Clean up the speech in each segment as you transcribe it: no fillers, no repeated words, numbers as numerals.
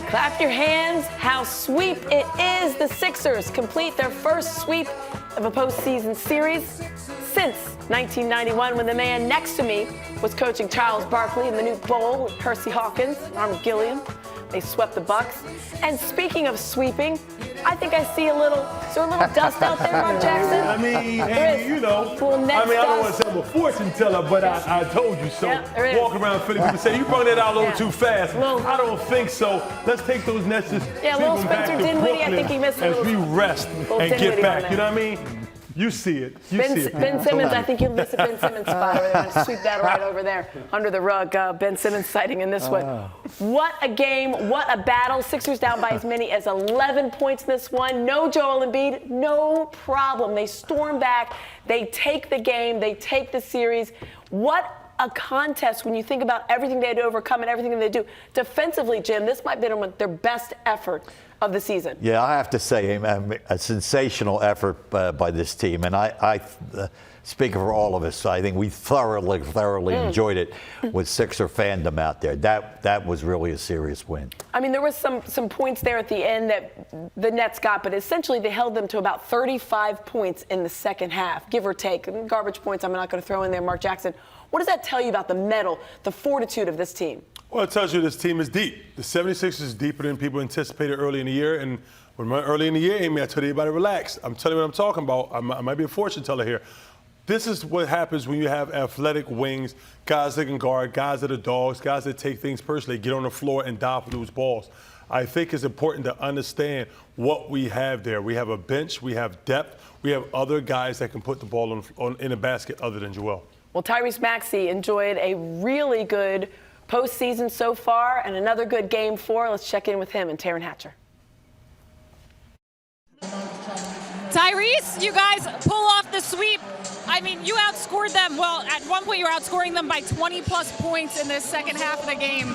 Clap your hands, how sweep it is. The Sixers complete their first sweep of a postseason series since 1991, when the man next to me was coaching Charles Barkley in the Nuke Bowl with Percy Hawkins, Arm Gilliam. They swept the Bucks. And speaking of sweeping, I think I see a little dust out there, Mark Jackson. I mean, Amy, you know, I don't want to say I'm a fortune teller, but I told you so. Yeah, walk around Philly, people say, you brought that out a little too fast. I don't think so. Let's take those nets, just little them back Spencer to Dinwiddie, Brooklyn I think he missed a as little. we rest and Dinwiddie get back. on You know what I mean? You see it. Ben Simmons, I think you missed a Ben Simmons spot over there. I'm going to sweep that right over there under the rug. Ben Simmons sighting in this one. What a game. What a battle. Sixers down by as many as 11 points in this one. No Joel Embiid. No problem. They storm back. They take the game. They take the series. What a contest when you think about everything they had to overcome and everything they do. Defensively, Jim, this might have been their best effort of the season. Yeah, I have to say, a sensational effort by this team. And I speaking for all of us, I think we thoroughly enjoyed it with Sixer fandom out there. That was really a serious win. I mean, there was some points there at the end that the Nets got, but essentially they held them to about 35 points in the second half, give or take. Garbage points I'm not going to throw in there, Mark Jackson. What does that tell you about the mettle, the fortitude of this team? Well, it tells you this team is deep. The 76ers is deeper than people anticipated early in the year. And early in the year, Amy, I told everybody, relax. I'm telling you what I'm talking about. I might be a fortune teller here. This is what happens when you have athletic wings, guys that can guard, guys that are dogs, guys that take things personally, get on the floor and dive for those balls. I think it's important to understand what we have there. We have a bench, we have depth, we have other guys that can put the ball in a basket other than Joel. Well, Tyrese Maxey enjoyed a really good postseason so far and another good game 4. Let's check in with him and Taryn Hatcher. Tyrese, you guys pull off the sweep. I mean, you outscored them. Well, at one point you were outscoring them by 20-plus points in the second half of the game.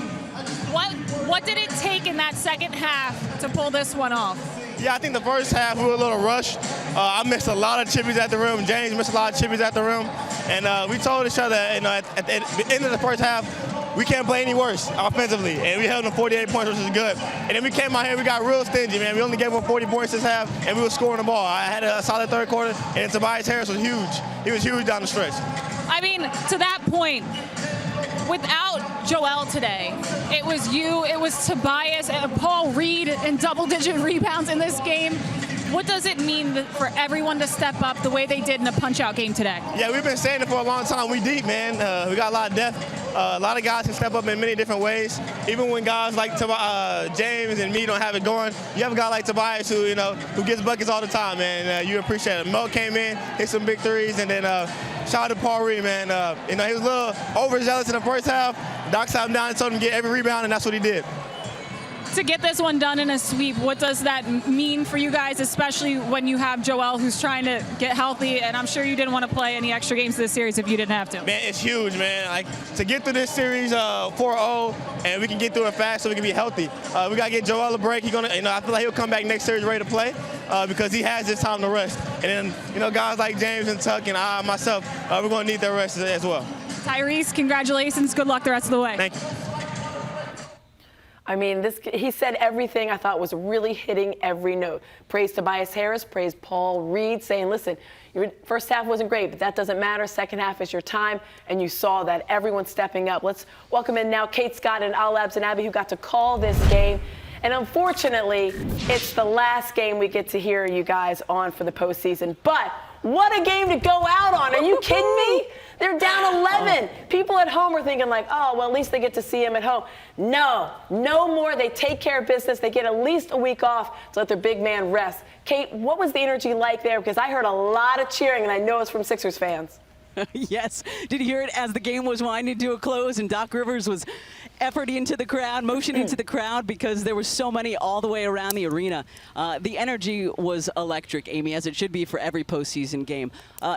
What did it take in that second half to pull this one off? Yeah, I think the first half we were a little rushed. I missed a lot of chippies at the rim. James missed a lot of chippies at the rim. And we told each other, at the end of the first half, we can't play any worse offensively. And we held them 48 points, which is good. And then we came out here, we got real stingy, man. We only gave them 40 points this half, and we were scoring the ball. I had a solid third quarter, and Tobias Harris was huge. He was huge down the stretch. I mean, to that point, without Joel today, it was you, it was Tobias, and Paul Reed in double-digit rebounds in this game. What does it mean for everyone to step up the way they did in a punch-out game today? Yeah, we've been saying it for a long time. We deep, man. We got a lot of depth. A lot of guys can step up in many different ways. Even when guys like James and me don't have it going, you have a guy like Tobias who gets buckets all the time, man. You appreciate it. Mo came in, hit some big threes, and then shout out to Paul Reed, man. He was a little overzealous in the first half. Doc sat him down and told him to get every rebound, and that's what he did. To get this one done in a sweep, what does that mean for you guys, especially when you have Joel who's trying to get healthy? And I'm sure you didn't want to play any extra games this series if you didn't have to. Man, it's huge, man. Like, to get through this series 4-0, and we can get through it fast so we can be healthy. We got to get Joel a break. He's gonna, I feel like he'll come back next series ready to play because he has this time to rest. And then, guys like James and Tuck and I, myself, we're going to need their rest as well. Tyrese, congratulations. Good luck the rest of the way. Thank you. I mean, he said everything I thought was really hitting every note. Praise Tobias Harris, praise Paul Reed, saying, listen, your first half wasn't great, but that doesn't matter. Second half is your time, and you saw that. Everyone's stepping up. Let's welcome in now Kate Scott and Al Abzinabi, who got to call this game. And unfortunately, it's the last game we get to hear you guys on for the postseason. But what a game to go out on. Are you kidding me? They're down 11. People at home are thinking like, oh, well, at least they get to see him at home. No more. They take care of business. They get at least a week off to let their big man rest. Kate, what was the energy like there? Because I heard a lot of cheering, and I know it's from Sixers fans. Yes. Did you hear it as the game was winding to a close and Doc Rivers was efforting into the crowd, motioning to the crowd because there were so many all the way around the arena. The energy was electric, Amy, as it should be for every postseason game.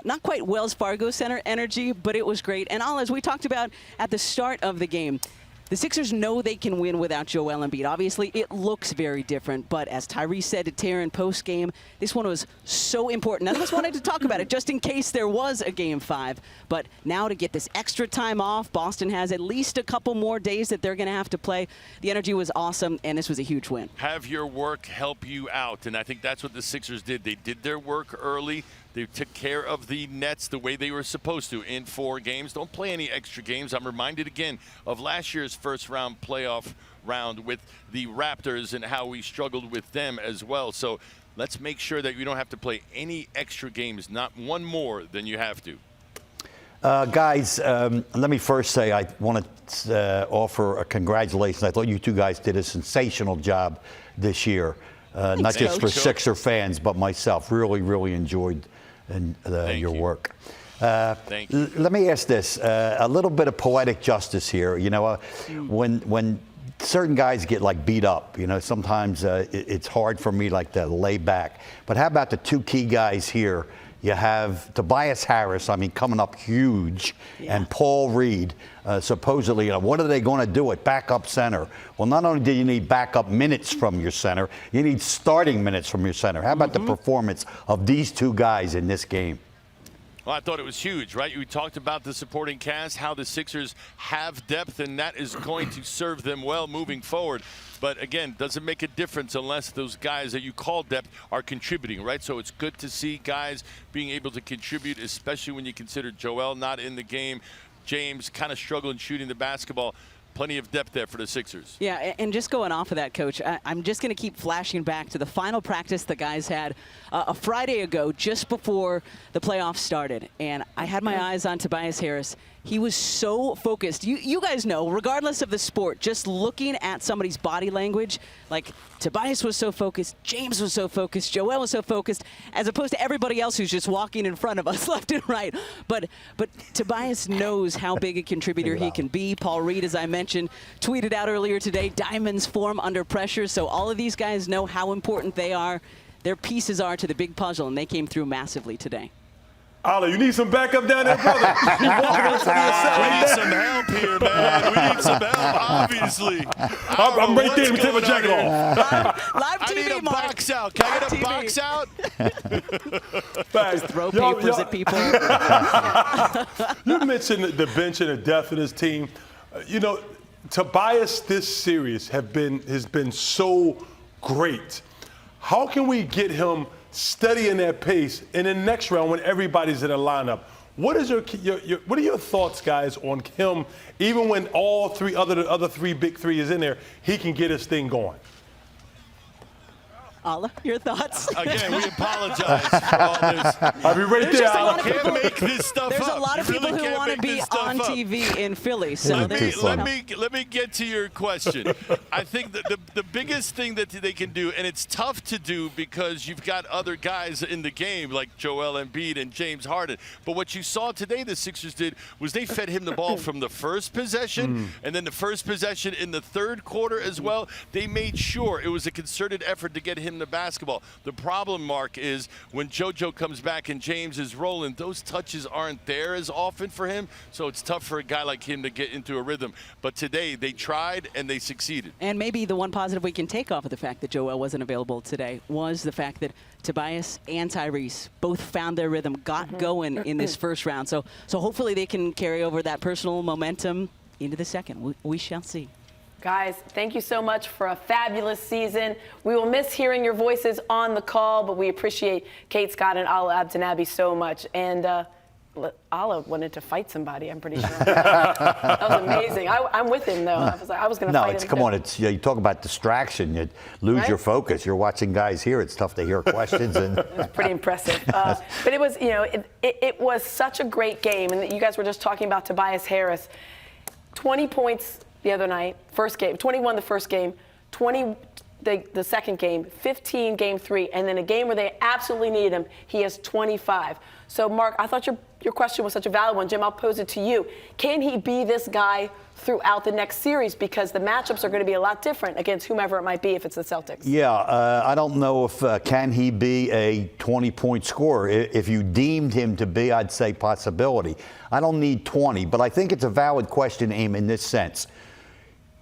Not quite Wells Fargo Center energy, but it was great. And all, as we talked about at the start of the game, The Sixers know they can win without Joel Embiid. Obviously, it looks very different, but as Tyrese said to Taryn post-game, this one was so important. None of us wanted to talk about it just in case there was a Game 5. But now to get this extra time off, Boston has at least a couple more days that they're going to have to play. The energy was awesome, and this was a huge win. Have your work help you out, and I think that's what the Sixers did. They did their work early. They took care of the Nets the way they were supposed to in 4 games. Don't play any extra games. I'm reminded again of last year's first-round playoff round with the Raptors and how we struggled with them as well. So let's make sure that you don't have to play any extra games, not one more than you have to. Guys, let me first say I want to offer a congratulations. I thought you two guys did a sensational job this year, not just for Sixer fans, but myself. Really, really enjoyed your work. Thank you. Let me ask this, a little bit of poetic justice here. You know, when certain guys get like beat up, you know, sometimes it's hard for me like to lay back. But how about the 2 key guys here? You have Tobias Harris, I mean, coming up huge, and Paul Reed, supposedly, what are they going to do at backup center? Well, not only do you need backup minutes from your center, you need starting minutes from your center. How about the performance of these 2 guys in this game? Well, I thought it was huge, right? We talked about the supporting cast, how the Sixers have depth, and that is going to serve them well moving forward. But again, doesn't make a difference unless those guys that you call depth are contributing, right? So it's good to see guys being able to contribute, especially when you consider Joel not in the game, James kind of struggling shooting the basketball. Plenty of depth there for the Sixers. Yeah, and just going off of that, Coach, I'm just going to keep flashing back to the final practice the guys had a Friday ago, just before the playoffs started. And I had my eyes on Tobias Harris. He was so focused. You guys know, regardless of the sport, just looking at somebody's body language, like Tobias was so focused, James was so focused, Joel was so focused, as opposed to everybody else who's just walking in front of us left and right. But Tobias knows how big a contributor he can be. Paul Reed, as I mentioned, tweeted out earlier today, diamonds form under pressure. So all of these guys know how important they are, their pieces are to the big puzzle, and they came through massively today. Ollie, you need some backup down there, brother. You walking on some of your set We like need that. some help here, man. We need some help, obviously. I'm right there. Let me take my jacket off. Live I need TV, a Mark. box out. Can I get a TV. box out? Facts. Throw Yo, papers yo, at people. You mentioned the bench and the depth of this team. You know, Tobias this series has been so great. How can we get him steadying that pace in the next round when everybody's in a lineup? What is what are your thoughts, guys, on him? Even when all the other 3 big 3 is in there, he can get his thing going. Alla, your thoughts? Again, we apologize for all this. I'll be right there. just a lot Ollie. of Can't make this stuff There's up. a lot of You people really who can't want to make be this stuff on up. TV in Philly. So Yeah, there's, let Let me get to your question. I think that the biggest thing that they can do, and it's tough to do because you've got other guys in the game like Joel Embiid and James Harden. But what you saw today, the Sixers did was they fed him the ball from the first possession, and then the first possession in the third quarter as well. They made sure it was a concerted effort to get him the basketball. The problem, Mark, is when JoJo comes back and James is rolling, those touches aren't there as often for him, so it's tough for a guy like him to get into a rhythm. But today, they tried and they succeeded. And maybe the one positive we can take off of the fact that Joel wasn't available today was the fact that Tobias and Tyrese both found their rhythm, got going in this first round. So hopefully they can carry over that personal momentum into the second. We shall see. Guys, thank you so much for a fabulous season. We will miss hearing your voices on the call, but we appreciate Kate Scott and Alla Abdinabi so much. And Alla wanted to fight somebody, I'm pretty sure. That was amazing. I'm with him, though. I was going to fight him. Come on. It's you talk about distraction. You lose your focus. You're watching guys here. It's tough to hear questions. And It's pretty impressive. But it was, it was such a great game. And you guys were just talking about Tobias Harris. 20 points the other night, first game, 21 the first game, 20 the second game, 15 game 3, and then a game where they absolutely needed him, he has 25. So, Mark, I thought your question was such a valid one. Jim, I'll pose it to you. Can he be this guy throughout the next series? Because the matchups are going to be a lot different against whomever it might be if it's the Celtics. yeah, I don't know if can he be a 20-point scorer. If you deemed him to be, I'd say possibility. I don't need 20, but I think it's a valid question, Aim, in this sense.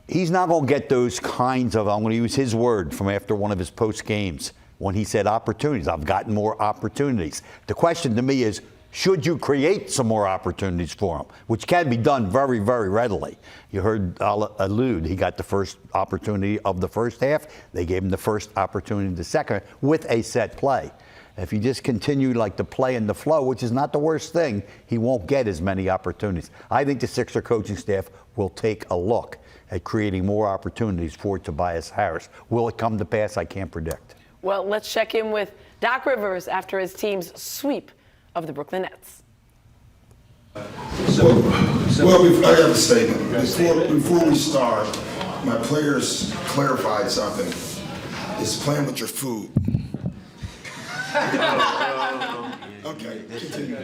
he's not going to get those kinds of, I'm going to use his word from after one of his post games when he said opportunities. I've gotten more opportunities. The question to me is, should you create some more opportunities for him, which can be done very, very readily. You heard allude, he got the first opportunity of the first half. They gave him the first opportunity of the second with a set play. If you just continue like the play and the flow, which is not the worst thing, he won't get as many opportunities. I think the Sixer coaching staff will take a look at creating more opportunities for Tobias Harris. Will it come to pass? I can't predict. Well, let's check in with Doc Rivers after his team's sweep of the Brooklyn Nets. Well, I have a statement. Before we start, my players clarified something. It's playing with your food. Okay, continue.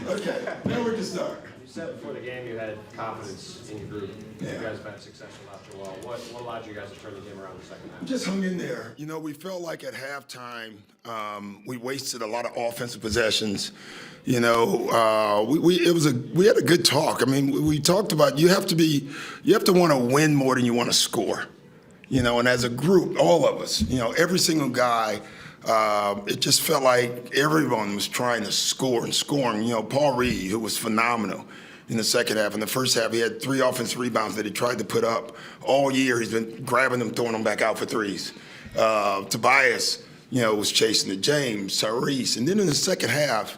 Okay, now we can start. You said before the game you had confidence in your group. Yeah. You guys have been successful after a while. What allowed you guys to turn the game around in the second half? Just hung in there. You know, we felt like at halftime we wasted a lot of offensive possessions. You know, we had a good talk. I mean, we talked about you have to want to win more than you want to score. You know, and as a group, all of us, you know, every single guy, it just felt like everyone was trying to score and scoring. You know, Paul Reed, who was phenomenal in the second half. In the first half, he had 3 offensive rebounds that he tried to put up all year. He's been grabbing them, throwing them back out for threes. Tobias, you know, was chasing it. James, Tyrese. And then in the second half,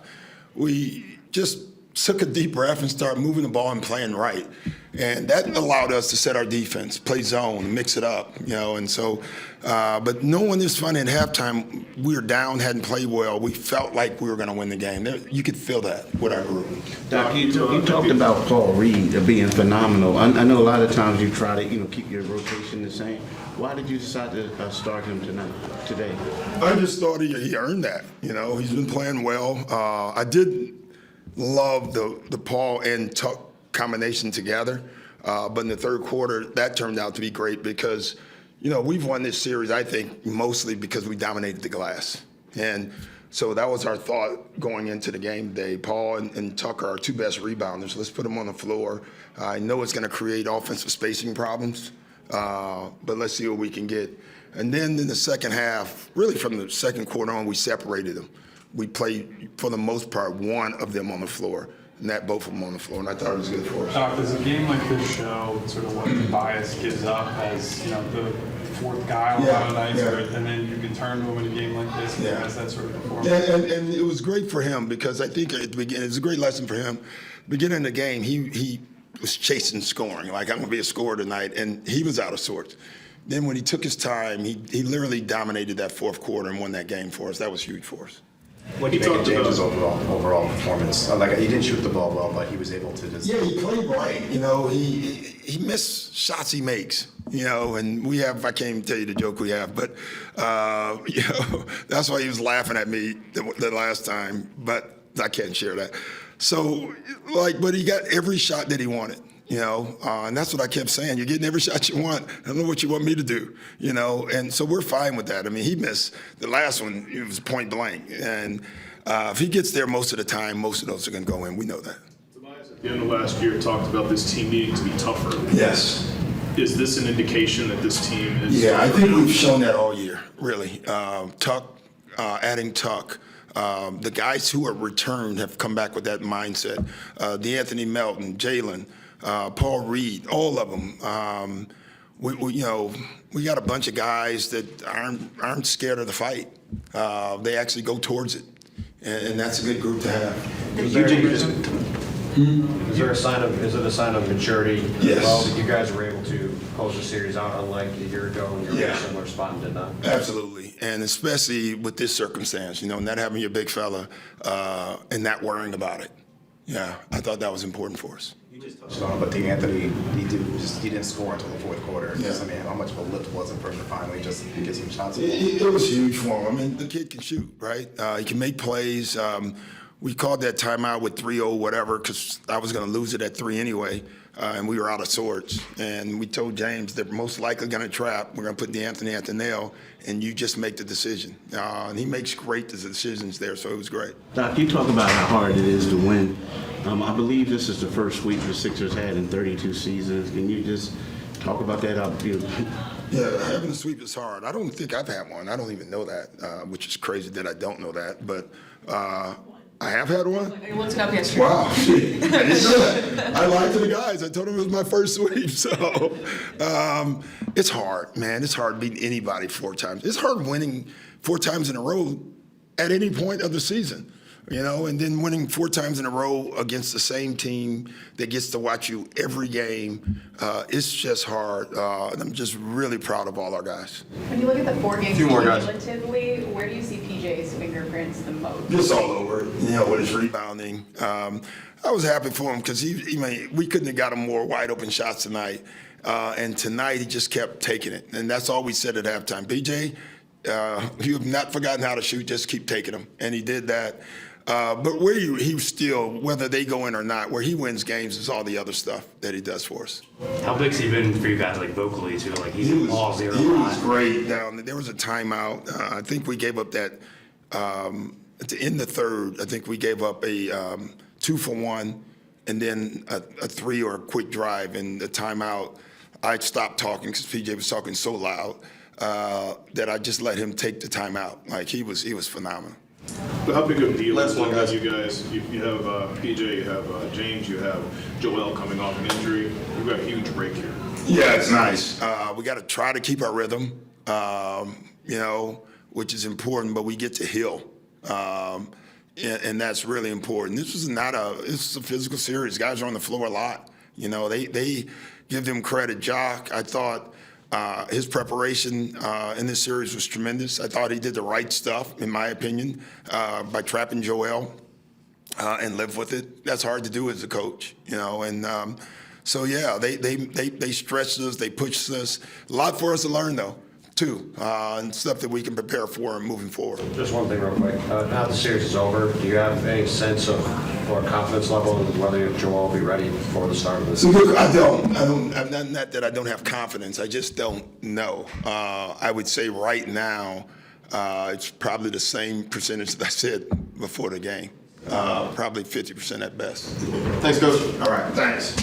we just took a deep breath and started moving the ball and playing right. And that allowed us to set our defense, play zone, mix it up, you know. And so, but knowing this fun at halftime, we were down, hadn't played well. We felt like we were going to win the game. You could feel that with our group. Doc, you talked about Paul Reed being phenomenal. I know a lot of times you try to keep your rotation the same. Why did you decide to start him today? I just thought he earned that. You know, he's been playing well. I did love the Paul and Tuck combination together. But in the third quarter, that turned out to be great because, you know, we've won this series, I think, mostly because we dominated the glass. And so that was our thought going into the game today. Paul and Tucker are our 2 best rebounders. Let's put them on the floor. I know it's going to create offensive spacing problems, but let's see what we can get. And then in the second half, really from the second quarter on, we separated them. We played, for the most part, one of them on the floor. Net both of them on the floor, and I thought it was good for us. Doc, does a game like this show sort of what Tobias gives up as, you know, the 4th guy on a lot of nights, and then you can turn to him in a game like this and has that sort of performance? Yeah, and it was great for him because I think at the beginning, it was a great lesson for him. Beginning of the game, he was chasing scoring, like I'm going to be a scorer tonight, and he was out of sorts. Then when he took his time, he literally dominated that 4th quarter and won that game for us. That was huge for us. What do you think of James' overall performance? Like, he didn't shoot the ball well, but he was able to just... Yeah, he played right. You know, he missed shots he makes, you know, and we have, I can't even tell you the joke we have, but, you know, that's why he was laughing at me the last time, but I can't share that. So, like, but he got every shot that he wanted. You know, and that's what I kept saying. You're getting every shot you want. I don't know what you want me to do, you know. And so we're fine with that. I mean, he missed the last one. It was point blank. And if he gets there most of the time, most of those are going to go in. We know that. Tobias, at the end of last year, talked about this team needing to be tougher. Yes. Is this an indication that this team is... Yeah, I think we've shown that all year, really. Tuck, adding Tuck. The guys who are returned have come back with that mindset. DeAnthony Melton, Jalen, Paul Reed, all of them. We got a bunch of guys that aren't scared of the fight. They actually go towards it, and that's a good group to have. Is it a sign of maturity? Yes. Well, that you guys were able to close the series out, unlike a year ago when you were in a similar spot and did not. Absolutely, and especially with this circumstance, you know, not having your big fella and not worrying about it. Yeah, I thought that was important for us. You just touched on it, but DeAnthony, he didn't score until the 4th quarter. Yeah. I mean, how much of a lift was it for him to finally just get some shots? It was huge for him. I mean, the kid can shoot, right? He can make plays. We called that timeout with 3-0, whatever, because I was going to lose it at 3 anyway. and we were out of sorts. And we told James they're most likely going to trap. We're going to put DeAnthony at the nail, and you just make the decision. And he makes great decisions there, so it was great. Doc, you talk about how hard it is to win. I believe this is the first sweep the Sixers had in 32 seasons. Can you just talk about that? Yeah, having a sweep is hard. I don't think I've had one. I don't even know that, which is crazy that I don't know that. But I have had one. I looked it up yesterday. Wow, I didn't know that. I lied to the guys. I told them it was my first sweep. So it's hard, man. It's hard beating anybody 4 times. It's hard winning 4 times in a row at any point of the season. And then winning 4 times in a row against the same team that gets to watch you every game, it's just hard. And I'm just really proud of all our guys. When you look at the 4 games guys. cumulatively, where do you see PJ's fingerprints the most? Just all over, with his rebounding. I was happy for him because we couldn't have got him more wide open shots tonight. And tonight he just kept taking it. And that's all we said at halftime. PJ, you have not forgotten how to shoot, just keep taking them. And he did that. But he still, whether they go in or not, where he wins games is all the other stuff that he does for us. How big's he been for you guys, vocally, too? He's all 0. He was great down. There was a timeout. I think we gave up that in the third. I think we gave up a 2-for-1 and then a 3 or a quick drive. And the timeout, I stopped talking because PJ was talking so loud that I just let him take the timeout. He was phenomenal. But how big of a deal is it that you guys, you have PJ, you have James, you have Joel coming off an injury. You've got a huge break here. Yeah, it's nice. We got to try to keep our rhythm, which is important, but we get to heal. And that's really important. This is a physical series. Guys are on the floor a lot. They give them credit. Jock, I thought, his preparation in this series was tremendous. I thought he did the right stuff, in my opinion, by trapping Joel and live with it. That's hard to do as a coach, And so yeah, they stretched us, they pushed us. A lot for us to learn though, too, and stuff that we can prepare for and moving forward. Just one thing real quick. Now the series is over, do you have any sense of or confidence level in whether Joel will be ready for the start of this? Look, I don't. I'm not that I don't have confidence. I just don't know. I would say right now, it's probably the same percentage that I said before the game. Probably 50% at best. Thanks, Coach. All right, thanks.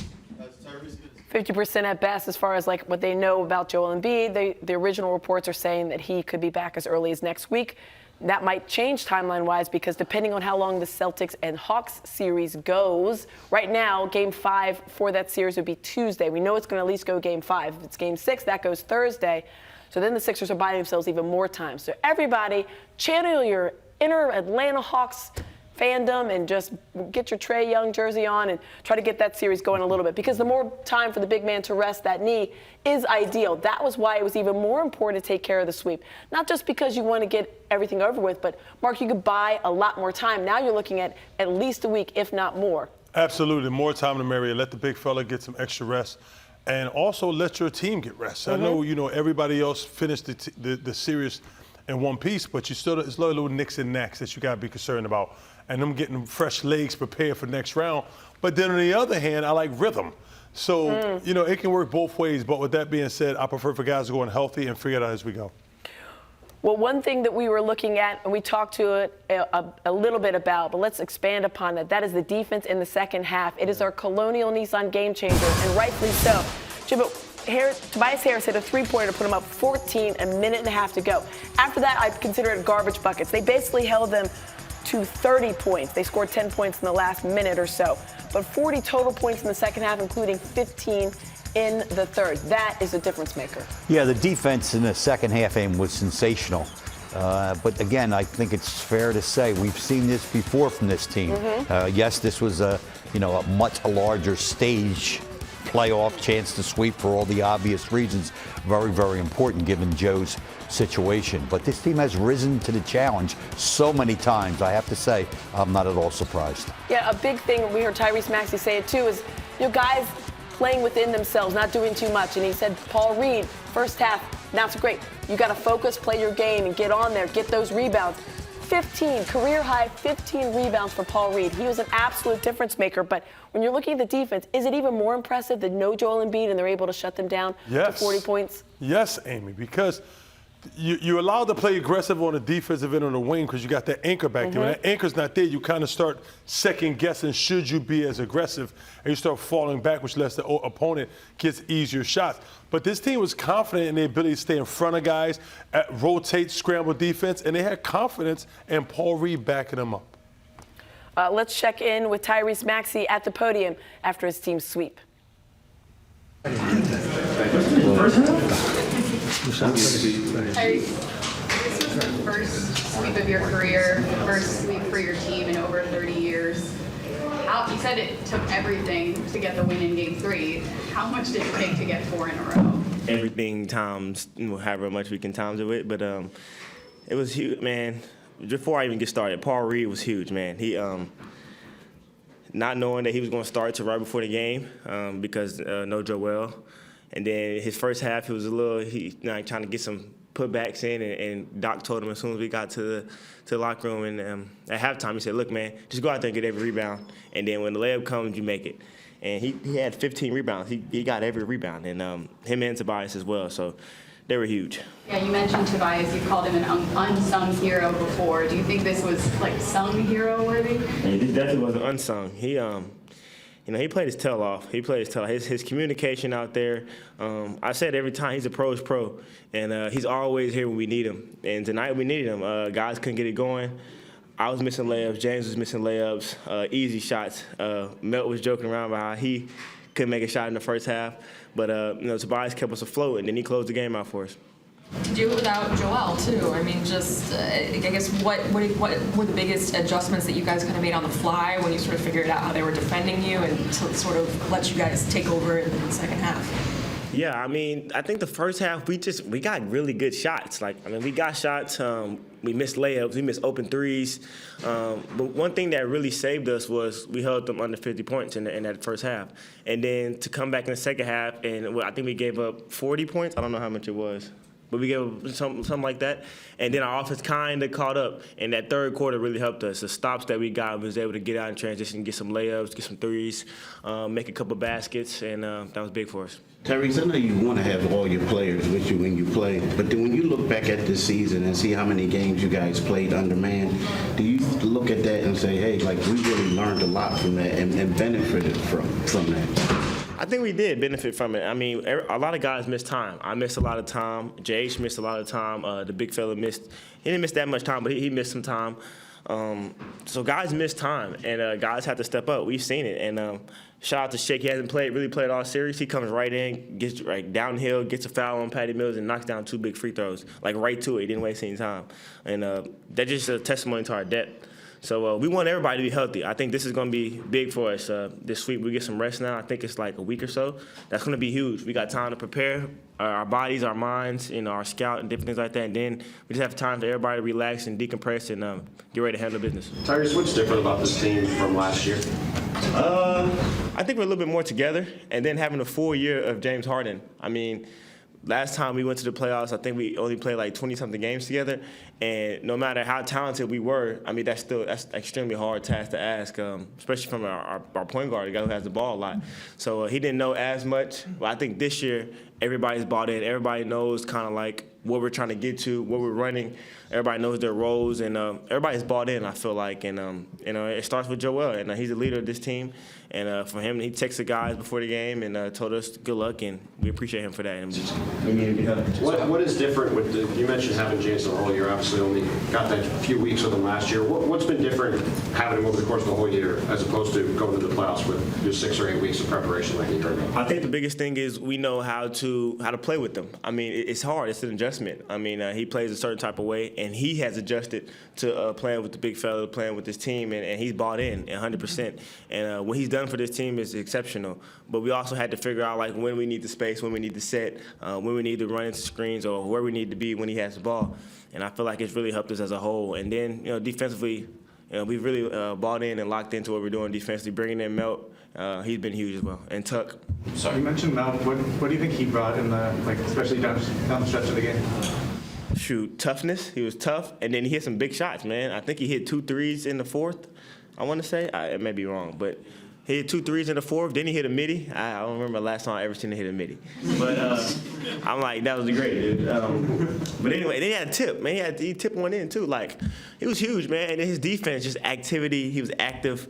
50% at best as far as what they know about Joel Embiid. The original reports are saying that he could be back as early as next week. That might change timeline-wise because depending on how long the Celtics and Hawks series goes, right now, Game 5 for that series would be Tuesday. We know it's going to at least go Game 5. If it's Game 6, that goes Thursday. So then the Sixers are buying themselves even more time. So everybody, channel your inner Atlanta Hawks fandom and just get your Trae Young jersey on and try to get that series going a little bit because the more time for the big man to rest that knee is ideal. That was why it was even more important to take care of the sweep. Not just because you want to get everything over with, but Mark, you could buy a lot more time. Now you're looking at least a week, if not more. Absolutely. More time to merrier. Let the big fella get some extra rest. And also let your team get rest. I know, everybody else finished the series in one piece, but it's little nicks and knacks that you got to be concerned about. And them getting fresh legs prepared for next round. But then on the other hand, I like rhythm. So, it can work both ways. But with that being said, I prefer for guys to go in healthy and figure it out as we go. Well, one thing that we were looking at, and we talked to it a little bit about, but let's expand upon it. That is the defense in the second half. It is our Colonial Nissan game changer, and rightfully so. Tobias Harris hit a three-pointer to put him up 14, a minute and a half to go. After that, I'd consider it garbage buckets. They basically held them to 30 points. They scored 10 points in the last minute or so. But 40 total points in the second half, including 15 in the third. That is a difference maker. Yeah, the defense in the second half was sensational. But again, I think it's fair to say we've seen this before from this team. Yes, this was a much larger stage playoff chance to sweep for all the obvious reasons. Very, very important given Joe's situation. But this team has risen to the challenge so many times. I have to say, I'm not at all surprised. Yeah, a big thing, we heard Tyrese Maxey say it too, is guys playing within themselves, not doing too much. And he said, Paul Reed, first half, not so great. You got to focus, play your game, and get on there, get those rebounds. career high 15 rebounds for Paul Reed. He was an absolute difference maker. But when you're looking at the defense, is it even more impressive that no Joel Embiid and they're able to shut them down to 40 points? Yes, Amy, because you're allowed to play aggressive on the defensive end on the wing because you got that anchor back there. When that anchor's not there, you kind of start second guessing, should you be as aggressive? And you start falling back, which lets the opponent gets easier shots. But this team was confident in their ability to stay in front of guys, rotate, scramble defense, and they had confidence in Paul Reed backing them up. Let's check in with Tyrese Maxey at the podium after his team sweep. Tyrese, this was the first sweep of your career, first sweep for your team in over 30 years. You said it took everything to get the win in Game 3. How much did it take to get 4 in a row? Everything times, however much we can times it with, but it was huge, man. Before I even get started, Paul Reed was huge, man. He not knowing that he was going to start to right before the game because no Joel. And then his first half, he was trying to get some putbacks in, and Doc told him as soon as we got to the locker room and at halftime, he said, look, man, just go out there and get every rebound, and then when the layup comes, you make it. And he had 15 rebounds. He got every rebound, and him and Tobias as well, so they were huge. Yeah, you mentioned Tobias. You called him an unsung hero before. Do you think this was, like, sung hero worthy? Yeah, this definitely wasn't unsung. He played his tail off. His communication out there. I said every time he's a pro's pro, and he's always here when we need him. And tonight we needed him. Guys couldn't get it going. I was missing layups. James was missing layups, easy shots. Melt was joking around about how he couldn't make a shot in the first half. But Tobias kept us afloat, and then he closed the game out for us. To do it without Joel, too. I mean, just, I guess, what were the biggest adjustments that you guys kind of made on the fly when you sort of figured out how they were defending you and to sort of let you guys take over in the second half? Yeah, I mean, I think the first half, we got really good shots. We got shots. We missed layups. We missed open threes. But one thing that really saved us was we held them under 50 points in that first half. And then to come back in the second half, and I think we gave up 40 points. I don't know how much it was. But we gave something like that. And then our offense kind of caught up. And that third quarter really helped us. The stops that we got, we was able to get out in transition, get some layups, get some threes, make a couple baskets, and that was big for us. Tyrese, I know you want to have all your players with you when you play, but then when you look back at this season and see how many games you guys played under man, do you look at that and say, hey, we really learned a lot from that and benefited from that? I think we did benefit from it. I mean, a lot of guys missed time. I missed a lot of time. JH missed a lot of time. The big fella missed. He didn't miss that much time, but he missed some time. So guys missed time, and guys have to step up. We've seen it. And shout out to Shake. He hasn't really played all series. He comes right in, gets right downhill, gets a foul on Patty Mills, and knocks down 2 big free throws, right to it. He didn't waste any time. And that's just a testimony to our depth. So we want everybody to be healthy. I think this is going to be big for us this week. We get some rest now. I think it's like a week or so. That's going to be huge. We got time to prepare our bodies, our minds, our scout and different things like that. And then we just have time for everybody to relax and decompress and get ready to handle business. Tyrese, what's different about this team from last year? I think we're a little bit more together. And then having a full year of James Harden. I mean, last time we went to the playoffs, I think we only played like 20-something games together. And no matter how talented we were, I mean, that's an extremely hard task to ask, especially from our point guard, the guy who has the ball a lot. So he didn't know as much. But I think this year, everybody's bought in. Everybody knows kind of like what we're trying to get to, what we're running. Everybody knows their roles, and everybody's bought in, I feel like. And, it starts with Joel, and he's the leader of this team. And for him, he texted the guys before the game and told us good luck, and we appreciate him for that. And we need to be healthy. What is different with you mentioned having James the whole year. Obviously, only got that few weeks with him last year. What's been different having him over the course of the whole year as opposed to going to the playoffs with just 6 or 8 weeks of preparation like you heard about? I think the biggest thing is we know how to play with them. I mean, it's hard. It's an adjustment. I mean, he plays a certain type of way, and he has adjusted to playing with the big fella, playing with this team, and he's bought in 100%. And what he's done for this team is exceptional. But we also had to figure out like when we need the space, when we need to set, when we need to run into screens, or where we need to be when he has the ball. And I feel like it's really helped us as a whole. And then, defensively, we've really bought in and locked into what we're doing defensively, bringing in Melt. He's been huge as well. And Tuck. Sorry. You mentioned Melt. What do you think he brought in especially down the stretch of the game? toughness. He was tough, and then he hit some big shots, man. I think he hit 2 threes in the fourth, I want to say. I may be wrong, but he hit 2 threes in the fourth. Then he hit a midi. I don't remember the last time I ever seen him hit a midi. But I'm like, that was great, dude. But anyway, then he had a tip, man. He tipped one in, too. Like, he was huge, man. And then his defense, just activity. He was active.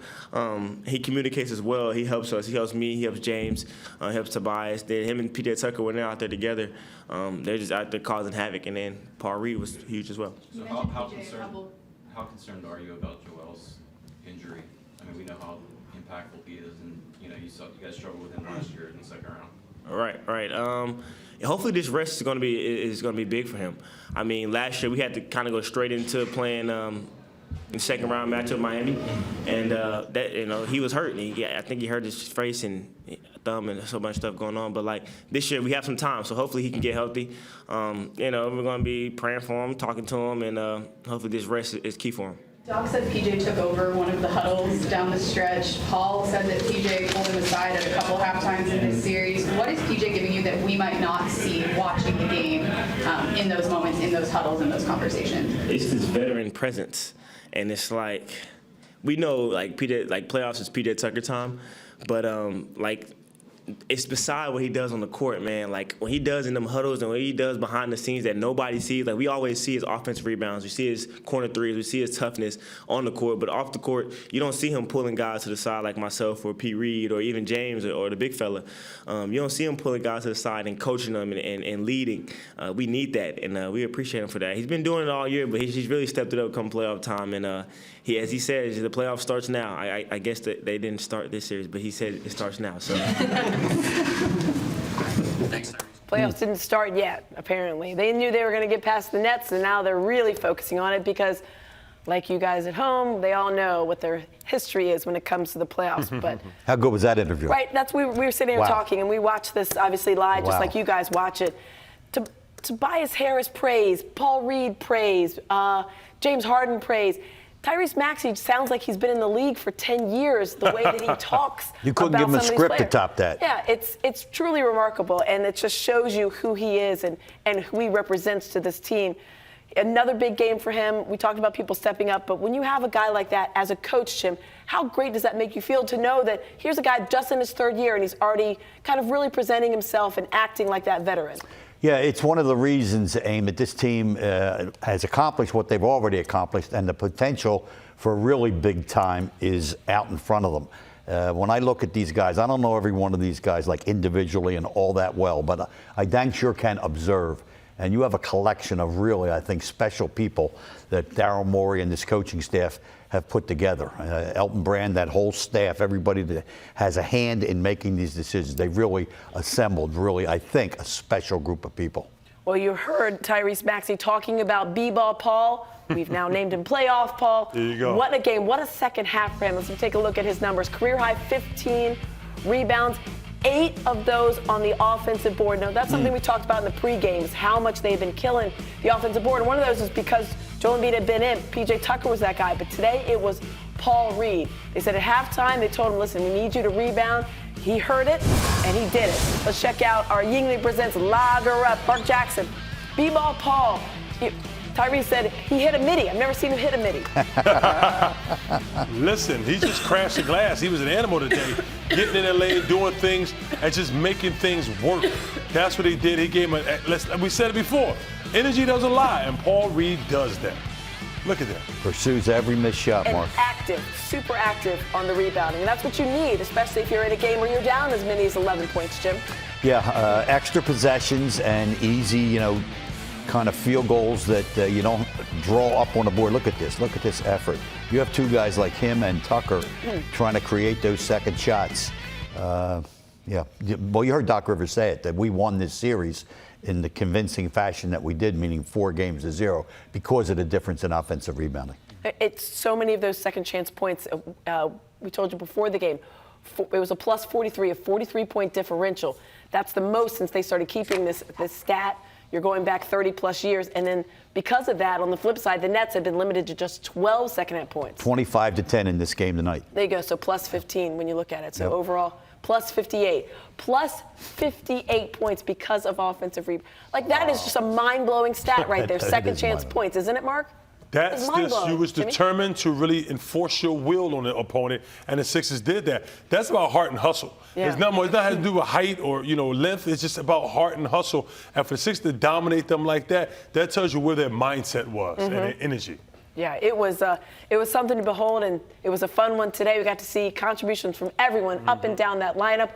He communicates as well. He helps us. He helps me. He helps James. He helps Tobias. Then him and PJ Tucker, when they're out there together, they're just out there causing havoc. And then Paul Reed was huge as well. So how concerned are you about Joel's injury? I mean, we know how impactful he is, and you guys struggled with him last year in the second round. Right. Hopefully this rest is going to be big for him. I mean, last year we had to kind of go straight into playing the second round match with Miami, and that he was hurt. I think he hurt his face and thumb and so much stuff going on. But like this year we have some time, so hopefully he can get healthy. We're going to be praying for him, talking to him, and hopefully this rest is key for him. Doc said PJ took over one of the huddles down the stretch. Paul said that PJ pulled him aside at a couple halftimes in this series. What is PJ giving you that we might not see watching the game in those moments, in those huddles, in those conversations? It's this veteran presence, and it's like we know like playoffs is PJ Tucker time, but it's beside what he does on the court, man. Like, when he does in them huddles and what he does behind the scenes that nobody sees, like, we always see his offensive rebounds. We see his corner threes. We see his toughness on the court. But off the court, you don't see him pulling guys to the side like myself or P. Reed or even James or the big fella. You don't see him pulling guys to the side and coaching them and leading. We need that, and we appreciate him for that. He's been doing it all year, but he's really stepped it up come playoff time. And as he said, the playoff starts now. I guess that they didn't start this series, but he said it starts now. So. Thanks, Tyrese. Playoffs didn't start yet, apparently. They knew they were going to get past the Nets, and now they're really focusing on it because, like you guys at home, they all know what their history is when it comes to the playoffs. But how good was that interview? Right, we were sitting here talking, and we watched this obviously live, just like you guys watch it. Tobias Harris praise, Paul Reed praise, James Harden praise. Tyrese Maxey sounds like he's been in the league for 10 years, the way that he talks. You couldn't give him a script to top that. Yeah, it's truly remarkable, and it just shows you who he is and who he represents to this team. Another big game for him. We talked about people stepping up, but when you have a guy like that as a coach, Jim, how great does that make you feel to know that here's a guy just in his third year, and he's already kind of really presenting himself and acting like that veteran? Yeah, it's one of the reasons, Aim, that this team has accomplished what they've already accomplished, and the potential for a really big time is out in front of them. When I look at these guys, I don't know every one of these guys like individually and all that well, but I dang sure can observe. And you have a collection of really, I think, special people that Daryl Morey and this coaching staff have put together. Elton Brand, that whole staff, everybody that has a hand in making these decisions. They've really assembled, I think, a special group of people. Well, you heard Tyrese Maxey talking about B-ball Paul. We've now named him Playoff Paul. There you go. What a game. What a second half for him. Let's take a look at his numbers. Career high 15 rebounds. 8 of those on the offensive board. Now, that's something we talked about in the pregame, is how much they've been killing the offensive board. And one of those is because Joel Embiid had been in. PJ Tucker was that guy. But today it was Paul Reed. They said at halftime, they told him, listen, we need you to rebound. He heard it, and he did it. Let's check out our Yingling Presents Lager Up. Mark Jackson, B-ball Paul. Tyrese said he hit a midi. I've never seen him hit a midi. Listen, he just crashed the glass. He was an animal today, getting in the lane, doing things, and just making things work. That's what he did. He gave him we said it before, energy doesn't lie, and Paul Reed does that. Look at that. Pursues every missed shot, Mark. And active, super active on the rebounding. And that's what you need, especially if you're in a game where you're down as many as 11 points, Jim. Yeah, extra possessions and easy, kind of field goals that you don't draw up on the board. Look at this effort. You have two guys like him and Tucker trying to create those second shots. Yeah, well, you heard Doc Rivers say it, that we won this series in the convincing fashion that we did, meaning 4-0, because of the difference in offensive rebounding. It's so many of those second chance points. We told you before the game, it was a plus 43, a 43-point differential. That's the most since they started keeping this stat. You're going back 30-plus years. And then because of that, on the flip side, the Nets have been limited to just 12 second-half points. 25-10 in this game tonight. There you go. So plus 15 when you look at it. So Yep. overall, plus 58. Plus 58 points because of offensive rebound. Like, that is just a mind-blowing stat right there. That Second is chance mind-blowing. points, isn't it, Mark? That's It's this. mind-blowing, You was Jimmy. determined to really enforce your will on the opponent, and the Sixers did that. That's about heart and hustle. Yeah. It's not more. It's not having to do with height or length. It's just about heart and hustle. And for the Sixers to dominate them like that, that tells you where their mindset was and their energy. Yeah, it was something to behold, and it was a fun one today. We got to see contributions from everyone up and down that lineup.